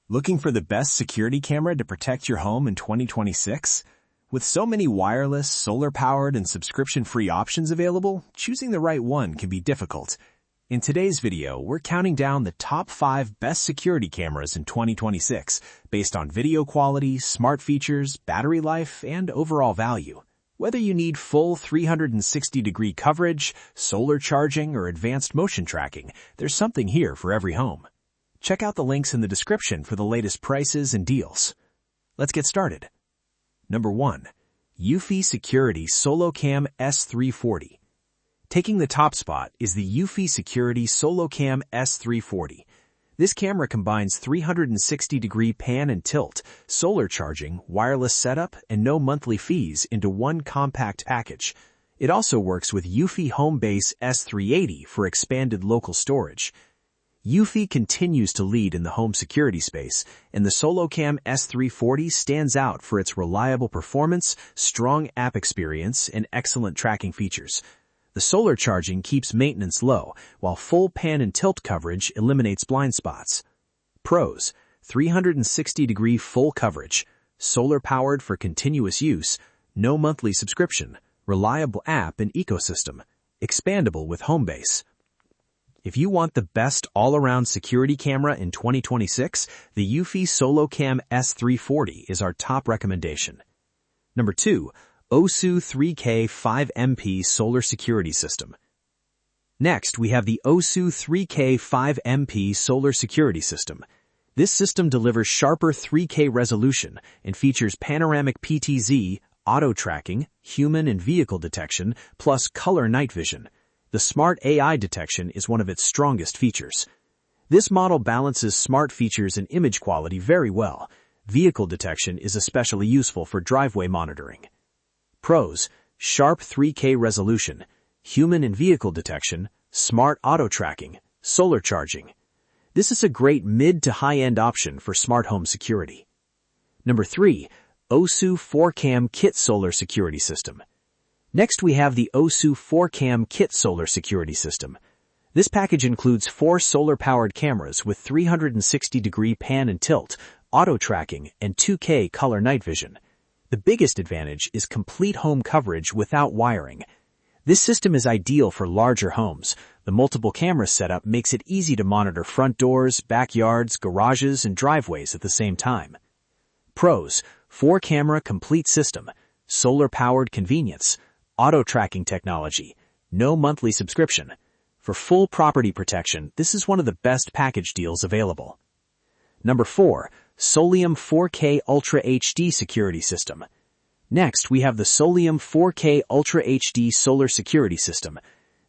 Looking for the best security camera to protect your home in 2026? With so many wireless, solar-powered, and subscription-free options available, choosing the right one can be difficult. In today's video, we're counting down the top 5 best security cameras in 2026 based on video quality, smart features, battery life, and overall value. Whether you need full 360-degree coverage, solar charging, or advanced motion tracking, there's something here for every home. Check out the links in the description for the latest prices and deals. Let's get started. Number 1. Eufy Security SoloCam S340. Taking the top spot is the Eufy Security SoloCam S340. This camera combines 360-degree pan and tilt, solar charging, wireless setup, and no monthly fees into one compact package. It also works with Eufy Homebase S380 for expanded local storage. Eufy continues to lead in the home security space, and the SoloCam S340 stands out for its reliable performance, strong app experience, and excellent tracking features. The solar charging keeps maintenance low, while full pan and tilt coverage eliminates blind spots. Pros: 360-degree full coverage, solar-powered for continuous use, no monthly subscription, reliable app and ecosystem, expandable with Homebase. If you want the best all-around security camera in 2026, the Eufy SoloCam S340 is our top recommendation. Number 2. aosu 3K 5MP Solar Security System. Next, we have the aosu 3K 5MP Solar Security System. This system delivers sharper 3K resolution and features panoramic PTZ, auto-tracking, human and vehicle detection, plus color night vision. The smart AI detection is one of its strongest features. This model balances smart features and image quality very well. Vehicle detection is especially useful for driveway monitoring. Pros: sharp 3K resolution, human and vehicle detection, smart auto tracking, solar charging. This is a great mid to high-end option for smart home security. Number 3. aosu 4Cam Kit Solar Security System. Next, we have the aosu 4Cam Kit Solar Security System. This package includes 4 solar-powered cameras with 360-degree pan and tilt, auto-tracking, and 2K color night vision. The biggest advantage is complete home coverage without wiring. This system is ideal for larger homes. The multiple camera setup makes it easy to monitor front doors, backyards, garages, and driveways at the same time. Pros: 4-camera complete system, solar-powered convenience, auto-tracking technology, no monthly subscription. For full property protection, this is one of the best package deals available. Number 4. SOLIOM 4K Ultra HD Security System. Next, we have the SOLIOM 4K Ultra HD Solar Security System.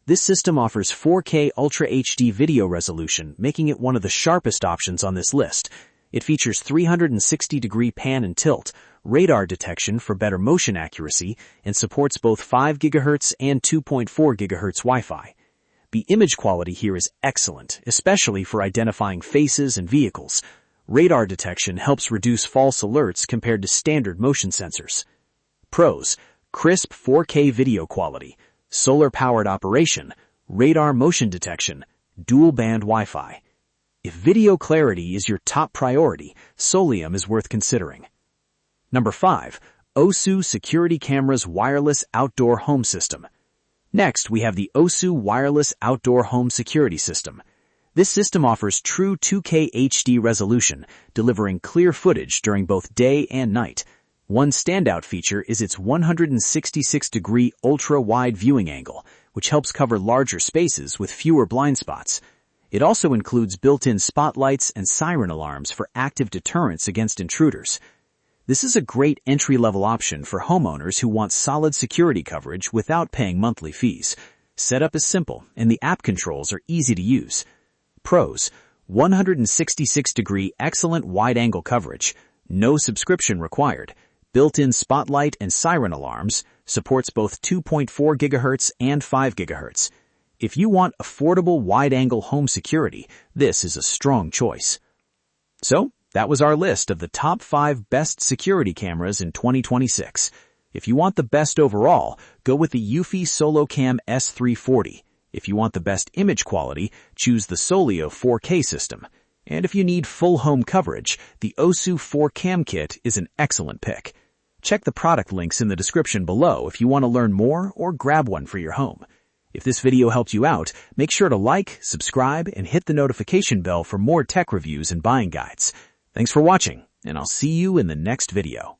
This system offers 4K Ultra HD video resolution, making it one of the sharpest options on this list. It features 360-degree pan and tilt, radar detection for better motion accuracy, and supports both 5 GHz and 2.4 GHz Wi-Fi. The image quality here is excellent, especially for identifying faces and vehicles. Radar detection helps reduce false alerts compared to standard motion sensors. Pros: crisp 4K video quality, solar-powered operation, radar motion detection, dual-band Wi-Fi. If video clarity is your top priority, SOLIOM is worth considering. Number 5. aosu Security Cameras Wireless Outdoor Home System. Next, we have the aosu Wireless Outdoor Home Security System. This system offers true 2K HD resolution, delivering clear footage during both day and night. One standout feature is its 166-degree ultra-wide viewing angle, which helps cover larger spaces with fewer blind spots. It also includes built-in spotlights and siren alarms for active deterrence against intruders. This is a great entry-level option for homeowners who want solid security coverage without paying monthly fees. Setup is simple, and the app controls are easy to use. Pros: 166-degree excellent wide-angle coverage, no subscription required, built-in spotlight and siren alarms, supports both 2.4 GHz and 5 GHz. If you want affordable wide-angle home security, this is a strong choice. So, that was our list of the top 5 best security cameras in 2026. If you want the best overall, go with the Eufy SoloCam S340. If you want the best image quality, choose the SOLIOM 4K system. And if you need full home coverage, the aosu 4Cam kit is an excellent pick. Check the product links in the description below if you want to learn more or grab one for your home. If this video helped you out, make sure to like, subscribe, and hit the notification bell for more tech reviews and buying guides. Thanks for watching, and I'll see you in the next video.